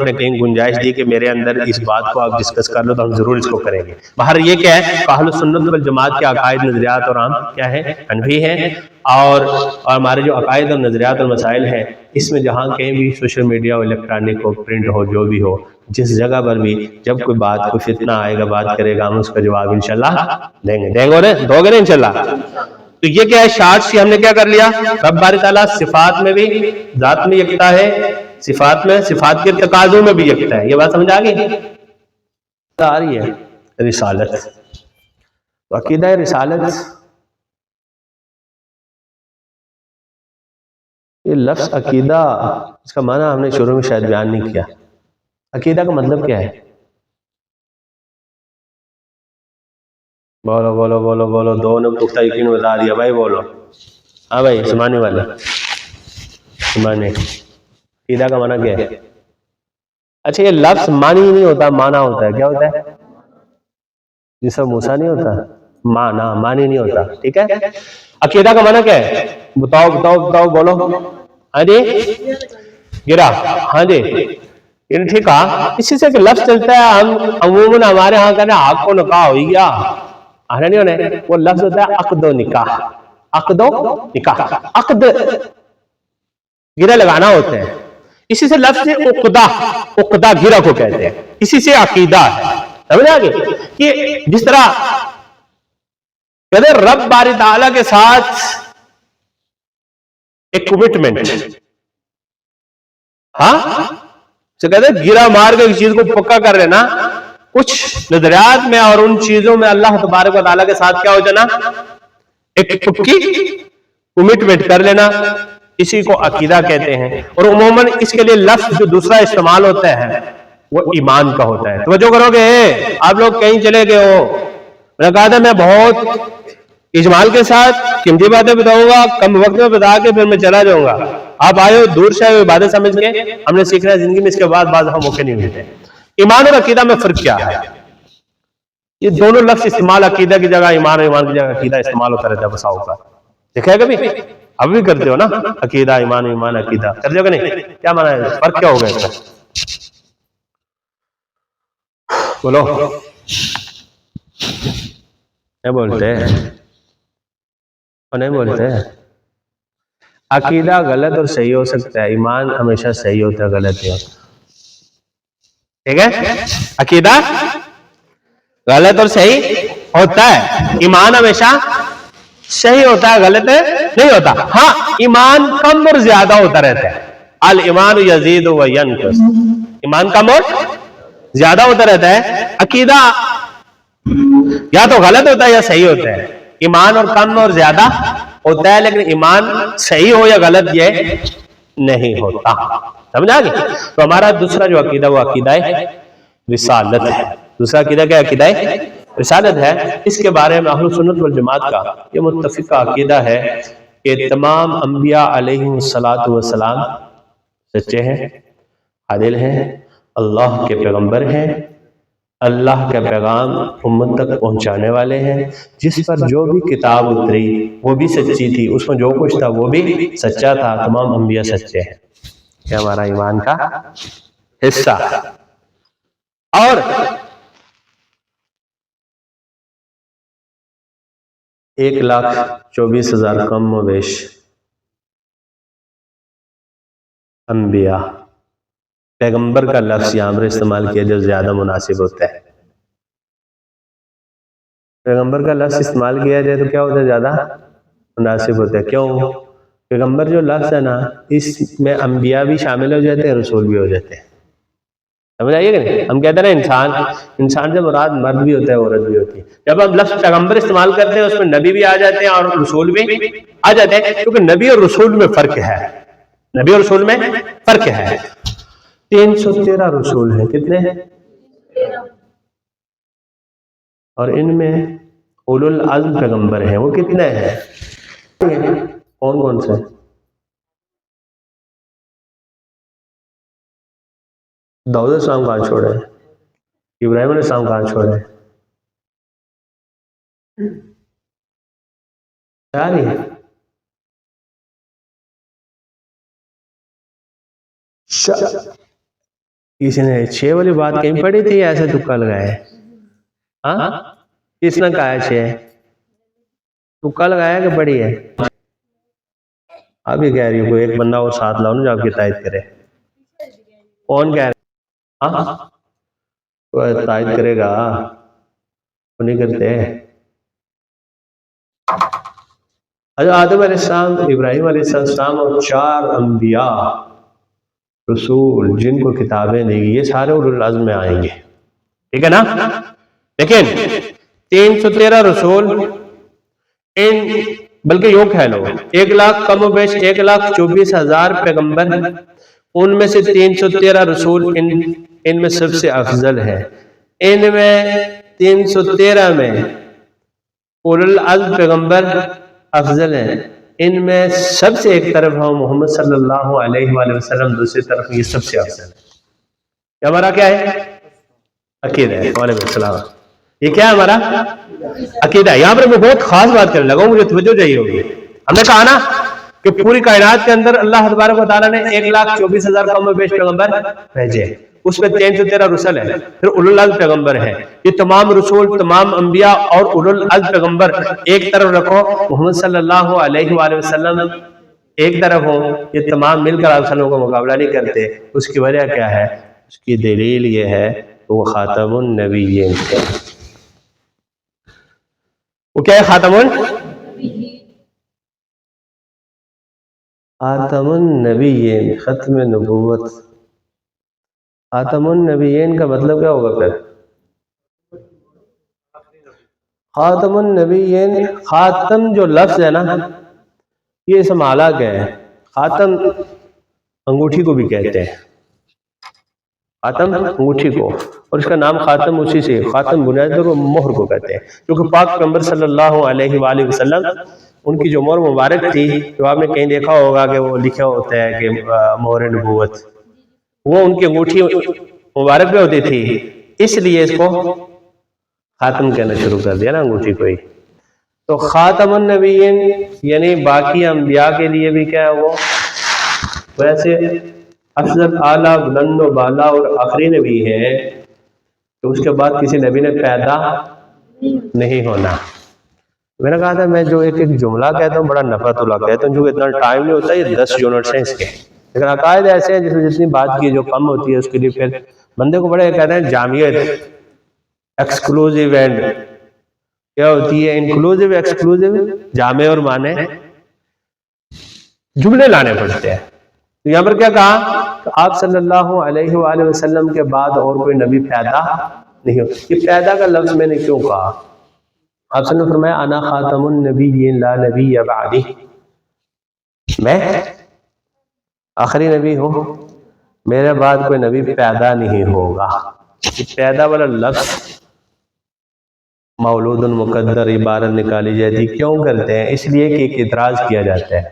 نے کہیں گنجائش دی کہ میرے اندر اس بات کو آپ ڈسکس کر لو تو ہم ضرور اس کو کریں گے. باہر یہ کیا ہے, اہل سنت والجماعت کے عقائد نظریات اور عام کیا ہے, حنفی ہیں, اور ہمارے جو عقائد اور نظریات اور مسائل ہیں اس میں جہاں کہیں بھی سوشل میڈیا ہو, الیکٹرانک ہو, پرنٹ ہو, جو بھی ہو, جس جگہ پر بھی جب کوئی بات کوئی فتنہ آئے گا بات کرے گا, ہم اس کا جواب انشاءاللہ دیں گے دو گے انشاءاللہ. تو یہ کیا ہے, شارٹس کی ہم نے کیا کر لیا, رب باری تعالیٰ صفات میں بھی ذات میں یکتا ہے, صفات میں صفات کے تقاضوں میں بھی یکتا ہے. یہ بات سمجھ آ گئی, آ رہی ہے. رسالت, عقیدہ رسالت, یہ لفظ عقیدہ اس کا معنی ہم نے شروع میں شاید بیان نہیں کیا. عقیدہ کا مطلب کیا ہے؟ بولو بولو بولو بولو, دو نے پختہ یقین بتا دیا بھائی, بولو. ہاں بھائی سمانے والے سمانے, عقیدہ کا معنی کیا ہے؟ اچھا یہ لفظ معنی نہیں ہوتا, معنی ہوتا ہے. کیا ہوتا ہے؟ جیسا موسیٰ نہیں ہوتا, معنی نہیں ہوتا. ٹھیک ہے, عقیدہ کا معنی کیا ہے؟ بتاؤ بتاؤ بتاؤ, بولو. ہاں جی گرا, ہاں جی ٹھیک ہے. اسی سے کہ لفظ چلتا ہے, ہم عموماً ہمارے ہاں کہنا حق و نکاح ہوئی گیا, آنا نہیں ہونے, وہ لفظ ہوتا ہے عقد و نکاح. عقد و نکاح, عقد گرہ لگانا ہوتا ہے. اسی سے لفظ عقدہ, عقدہ گرہ کو کہتے ہیں. اسی سے عقیدہ ہے. سمجھ آگے کہ جس طرح کہتے ہیں رب باری تعالیٰ کے ساتھ ایک کمٹمنٹ, ہاں کہتے ہیں گرہ مار کے چیز کو پکا کر لینا. کچھ نظریات میں اور ان چیزوں میں اللہ تبارک و تعالیٰ کے ساتھ کیا ہو جانا, ایک پکی کمٹمنٹ کر لینا, اسی کو عقیدہ کہتے ہیں. اور عموماً اس کے لیے لفظ جو دوسرا استعمال ہوتا ہے وہ ایمان کا ہوتا ہے. توجہ کرو گے, آپ لوگ کہیں چلے گئے ہو, میں نے کہا تھا میں بہت اجمال کے ساتھ قیمتی باتیں بتاؤں گا, کم وقت میں بتا کے پھر میں چلا جاؤں گا. آپ آئے ہو دور سے آئے ہو باتیں سمجھ کے, ہم نے سیکھنا ہے زندگی میں, اس کے بعد بعض ہم موقع نہیں ملتے. ایمان اور عقیدہ میں فرق کیا ہے؟ یہ دونوں لفظ استعمال عقیدہ کی جگہ ایمان, اور ایمان کی جگہ عقیدہ استعمال ہوتا رہتا ہے بسا اوقات. دیکھا ہے کبھی؟ اب بھی کرتے ہو نا, عقیدہ ایمان, ایمان عقیدہ کرتے ہو کہ نہیں؟ کیا معنی ہے, فرق کیا ہوگا اس کا؟ بولو, نہیں بولتے اور نہیں بولتے. عقیدہ غلط اور صحیح ہو سکتا ہے, ایمان ہمیشہ صحیح ہوتا ہے, غلط نہیں ہوتا. ٹھیک ہے, عقیدہ غلط اور صحیح ہوتا ہے, ایمان ہمیشہ صحیح ہوتا ہے, غلط نہیں ہوتا. ہاں ایمان کم اور زیادہ ہوتا رہتا ہے. الایمان یزید و ینقص, ایمان کم اور زیادہ ہوتا رہتا ہے. عقیدہ یا تو غلط ہوتا ہے یا صحیح ہوتا ہے. ایمان اور کم اور زیادہ ہوتا ہے, لیکن ایمان صحیح ہو یا غلط یہ نہیں ہوتا. سمجھا گے؟ تو ہمارا دوسرا جو عقیدہ وہ عقیدہ رسالت ہے. دوسرا عقیدہ کیا عقیدہ رسالت ہے. اس کے بارے میں اہل سنت والجماعت کا یہ متفقہ عقیدہ ہے کہ تمام انبیاء علیہ السلام سچے ہیں, عادل ہیں, اللہ کے پیغمبر ہیں, اللہ کا پیغام امت تک پہنچانے والے ہیں. جس پر جو بھی کتاب اتری وہ بھی سچی تھی, اس میں جو کچھ تھا وہ بھی سچا تھا. تمام انبیاء سچے ہیں. یہ ہمارا ایمان کا حصہ. اور ایک لاکھ 24,000 کم و بیش انبیاء, پیغمبر کا لفظ یہاں پر استعمال کیا جو زیادہ مناسب ہوتا ہے. پیغمبر کا لفظ استعمال کیا جائے تو کیا ہوتا ہے, زیادہ مناسب ہوتا ہے. کیوں؟ پیغمبر جو لفظ ہے نا, اس میں انبیاء بھی شامل ہو جاتے ہیں, رسول بھی ہو جاتے ہیں. سمجھ آئیے کہ نہیں؟ ہم کہتے ہیں نا انسان سے مراد مرد بھی ہوتا ہے, عورت بھی ہوتی ہے. جب ہم لفظ پیغمبر استعمال کرتے ہیں اس میں نبی بھی آ جاتے ہیں اور رسول بھی آ جاتے ہیں, کیونکہ نبی اور رسول میں فرق ہے. نبی اور رسول میں فرق ہے. 313 رسول ہیں. کتنے ہیں؟ اور ان میں اولو العزم پیغمبر ہیں, وہ کتنے ہیں؟ کون کون سے؟ داؤد علیہ السلام کہاں چھوڑے, ابراہیم علیہ السلام کہاں چھوڑے؟ کسی نے 6 والی بات کہیں پڑھی تھی ایسے تکا لگایا؟ ہاں کس نے کہا 6؟ تکا لگایا کہ پڑھی ہے؟ آپ ہی کہہ رہی ہو، کوئی ایک بندہ اور ساتھ لاؤ نا جو آپ کی تائید کرے. کون کہہ رہا؟ ہاں کوئی تائید کرے گا؟ وہ نہیں کرتے. آدم علیہ السلام، ابراہیم علیہ السلام اور 4 انبیاء رسول جن کو کتابیں دی گئی، یہ سارے اولو العزم میں آئیں گے. ٹھیک ہے نا؟ لیکن 313 رسول بلکہ یوں کہہ لو 1 لاکھ کم و بیش 1,24,000 پیغمبر، ان میں سے 313 رسول ان میں سب سے افضل ہے. ان میں 313 میں اولو العزم پیغمبر افضل ہیں. ان میں سب سے ایک طرف ہوں محمد صلی اللہ علیہ وآلہ وسلم، دوسری طرف یہ سب سے افضل ہے. یہ ہمارا کیا ہے؟ عقیدہ ہے. وعلیکم السلام. یہ کیا ہے ہمارا عقیدہ ہے. یہاں پر میں بہت خاص بات کرنے لگا ہوں، مجھے توجہ چاہیے ہوگی. ہم نے کہا نا کہ پوری کائنات کے اندر اللہ تبارک و تعالیٰ نے 1,24,000 کم و بیش پیغمبر بھیجے، اس پہ 313 رسل ہے، پھر اولو العزم پیغمبر ہے. یہ تمام رسول، تمام انبیاء اور اولو العزم پیغمبر ایک طرف رکھو، محمد صلی اللہ علیہ وآلہ وسلم ایک طرف ہوں، یہ تمام مل کر آپ صلیوں کا مقابلہ نہیں کرتے. اس کی وجہ کیا ہے؟ اس کی دلیل یہ ہے کہ وہ خاتم النبیین ہے. وہ کیا ہے؟ خاتم النبیین، ختم نبوت. خاتم النبیین کا مطلب کیا ہوگا پھر؟ خاتم النبیین، خاتم جو لفظ ہے نا یہ اسم اعلیٰ کا ہے. خاتم انگوٹھی کو بھی کہتے ہیں، خاتم انگوٹھی کو، اور اس کا نام خاتم اسی سے، خاتم بنیاد کو مہر کو کہتے ہیں. کیونکہ پاک پیغمبر صلی اللہ علیہ وآلہ وسلم ان کی جو مہر مبارک تھی، جو آپ نے کہیں دیکھا ہوگا کہ وہ لکھا ہوتا ہے کہ مہر نبوت، وہ ان کی انگوٹھی مبارک پہ ہوتی تھی، اس لیے اس کو خاتم کہنا شروع کر دیا نا انگوٹھی کو ہی. تو خاتم النبیین یعنی باقی انبیاء کے لیے بھی کیا ہے وہ ویسے افضل، اعلیٰ، بلند و بالا اور آخری نبی ہے تو اس کے بعد کسی نبی نے پیدا نہیں ہونا. میں نے کہا تھا میں جو ایک جملہ کہتا ہوں بڑا نفع تلا کہتا ہوں، جو اتنا ٹائم نہیں ہوتا، یہ 10 یونٹس ہیں اس کے. لیکن عقائد ایسے ہیں جس میں جتنی بات کی جو کم ہوتی ہے اس کے لیے پھر بندے کو بڑے کہتے ہیں جامعیت، ایکسکلوزیو اینڈ کیا ہوتی ہے انکلوزیو، ایکسکلوزیو، جامع اور معنی جملے لانے پڑتے ہیں. تو یہاں پر کیا کہا کہ آپ صلی اللہ علیہ وآلہ وسلم کے بعد اور کوئی نبی پیدا نہیں ہو. یہ پیدا کا لفظ میں نے کیوں کہا؟ آپ صلی اللہ علیہ وسلم نے فرمایا انا خاتم النبیین لا نبی بعدی، میں آخری نبی ہوں، میرے بعد کوئی نبی پیدا نہیں ہوگا. پیدا والا لفظ مولود مقدر عبارت نکالی جاتی کیوں کرتے ہیں؟ اس لیے کہ ایک اعتراض کیا جاتا ہے.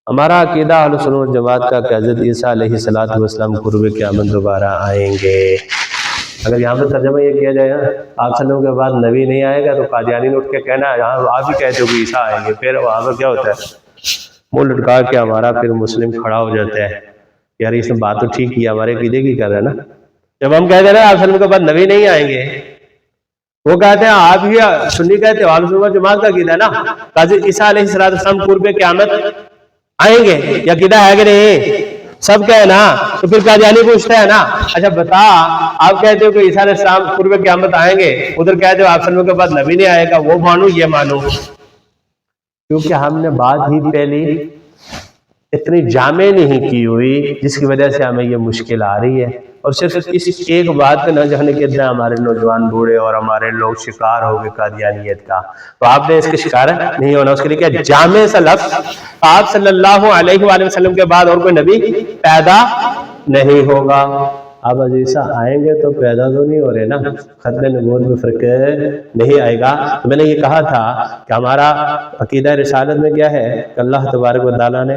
ہمارا عقیدہ اہل سنت والجماعت کا کہ حضرت عیسیٰ علیہ السلام قرب قیامت دوبارہ آئیں گے. اگر یہاں پر ترجمہ یہ کیا جائے آپ صلی اللہ علیہ وسلم کے بعد نبی نہیں آئے گا تو قادیانی نے اٹھ کے کہنا ہے آپ ہی کہتے ہو کہ عیسیٰ آئیں گے. پھر وہاں پر کیا ہوتا ہے؟ منہ لٹکا کے ہمارا پھر مسلم کھڑا ہو جاتا ہے یار اس نے بات تو ٹھیک کی، ہمارے عقیدے کی کر رہے ہیں نا. جب ہم کہتے ہیں نا آپ صلی اللہ علیہ وسلم کے بعد نبی نہیں آئیں گے، وہ کہتے ہیں آپ ہی سنی کہتے ہو، اہل سنت والجماعت کا عقیدہ ہے نا حضرت عیسیٰ علیہ السلام قرب قیامت آئیں گے. یہ عقیدہ ہے کہ نہیں؟ سب کہے نا. تو پھر قادیانی پوچھتا ہے نا اچھا بتا آپ کہتے ہو کہ عیسیٰ علیہ السلام قرب قیامت آئیں گے، ادھر کہتے ہو آپ صلی اللہ علیہ وسلم کے بعد نبی نہیں آئے گا، وہ مانو یہ مانو. کیونکہ ہم نے بات ہی پہلی اتنی جامع نہیں کی ہوئی جس کی وجہ سے ہمیں یہ مشکل آ رہی ہے. اور صرف اس ایک بات پہ نہ جانے کے اتنا ہمارے نوجوان بوڑھے اور ہمارے لوگ شکار ہو گئے قادیانیت کا. تو آپ نے اس کے شکار نہیں ہونا. اس کے لیے کیا جامع سا لفظ آپ صلی اللہ علیہ وآلہ وسلم کے بعد اور کوئی نبی پیدا نہیں ہوگا. اب عزیزہ آئیں گے تو پیدا تو نہیں ہو رہے نا، ختم نبوت میں فرق نہیں آئے گا. تو میں نے یہ کہا تھا کہ ہمارا عقیدہ رسالت میں کیا ہے کہ اللہ تبارک و تعالیٰ نے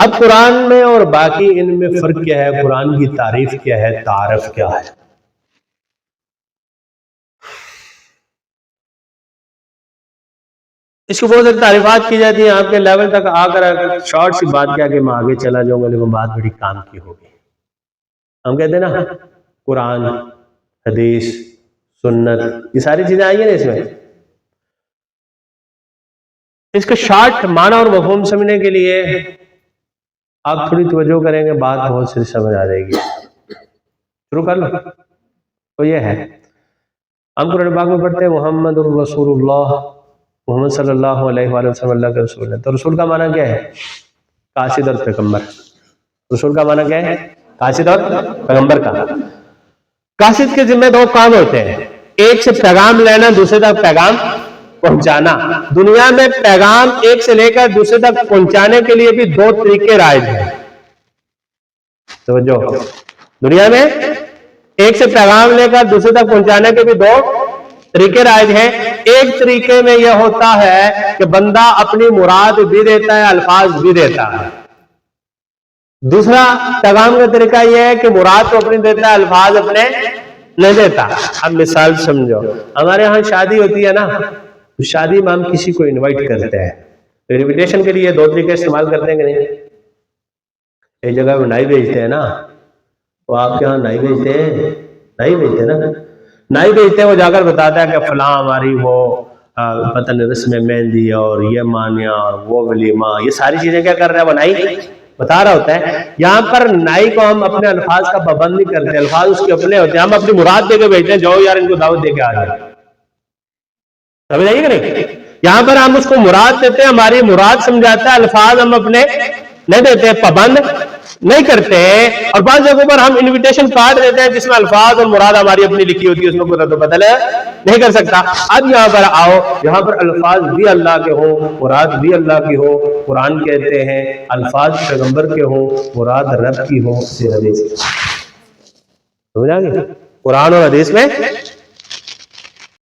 اب قرآن میں اور باقی ان میں فرق کیا ہے؟ قرآن کی تعریف کیا ہے، تعارف کیا ہے؟ اس کو بہت ساری تعریفات کی جاتی ہیں. آپ کے لیول تک آ کر شارٹ سی بات کیا کہ میں آگے چلا جاؤں گا، لیکن بات بڑی کام کی ہوگی. ہم کہتے ہیں نا قرآن، حدیث، سنت، یہ ساری چیزیں آئی ہیں نا اس میں. اس کا شارٹ معنی اور مفہوم سمجھنے کے لیے آپ تھوڑی توجہ کریں گے، بات بہت سی سمجھ آ جائے گی. شروع کر لو. تو یہ ہے، ہم قرآن پاک میں پڑھتے ہیں محمد الرسول اللہ، محمد صلی اللہ علیہ وآلہ وسلم اللہ کے رسول ہے. تو رسول کا معنی کیا ہے؟ قاصد اور پیغمبر. رسول کا معنی کیا ہے؟ قاصد اور پیغمبر کا. قاصد کے ذمہ دو کام ہوتے ہیں، ایک سے پیغام لینا، دوسرے تک پیغام پہنچانا. دنیا میں پیغام ایک سے لے کر دوسرے تک پہنچانے کے لیے بھی دو طریقے رائج ہیں. توجہ، دنیا میں ایک سے پیغام لے کر دوسرے تک پہنچانے کے بھی دو طریقے رائج ہیں. ایک طریقے میں یہ ہوتا ہے کہ بندہ اپنی مراد بھی دیتا ہے، الفاظ بھی دیتا ہے. دوسرا پیغام کا طریقہ یہ ہے کہ مراد تو اپنی دیتا ہے، الفاظ اپنے نہیں دیتا. اب مثال سمجھو، ہمارے ہاں شادی ہوتی ہے نا، شادی میں ہم کسی کو انوائٹ کرتے ہیں، انویٹیشن کے لیے دو طریقے استعمال کرتے ہیں کہ نہیں؟ ایک جگہ میں نائی بھیجتے ہیں نا، تو آپ کے ہاں نائی بھیجتے ہیں؟ نائی بھیجتے ہیں نا. نائی بھیجتے ہیں، وہ جا کر بتاتا ہے کہ فلاں ہماری وہ پتن رسم مہندی اور یہ مانیہ اور وہ ولیمہ، یہ ساری چیزیں کیا کر رہا ہے؟ وہ نائی بتا رہا ہوتا ہے. یہاں پر نائی کو ہم اپنے الفاظ کا پابند نہیں کرتے، الفاظ اس کے اپنے ہوتے ہیں. ہم اپنی مراد دے کے بھیجتے ہیں، جاؤ یار ان کو دعوت دے کے آ جائے. سمجھ آئیے کہ نہیں؟ یہاں پر ہم اس کو مراد دیتے ہیں، ہماری مراد سمجھاتا ہے، الفاظ ہم اپنے نہیں دیتے، پابند نہیں کرتے. اور بعض جگہوں پر ہم انویٹیشن کارڈ دیتے ہیں جس میں الفاظ اور مراد ہماری اپنی لکھی ہوتی ہے، اس میں کوئی رد و بدل نہیں کر سکتا. اب یہاں پر آؤ، یہاں پر الفاظ بھی اللہ کے ہوں، مراد بھی اللہ کی ہو. قرآن کہتے ہیں الفاظ پیغمبر کے ہوں، مراد رب کی ہو. حدیث سمجھا گیا؟ قرآن اور حدیث میں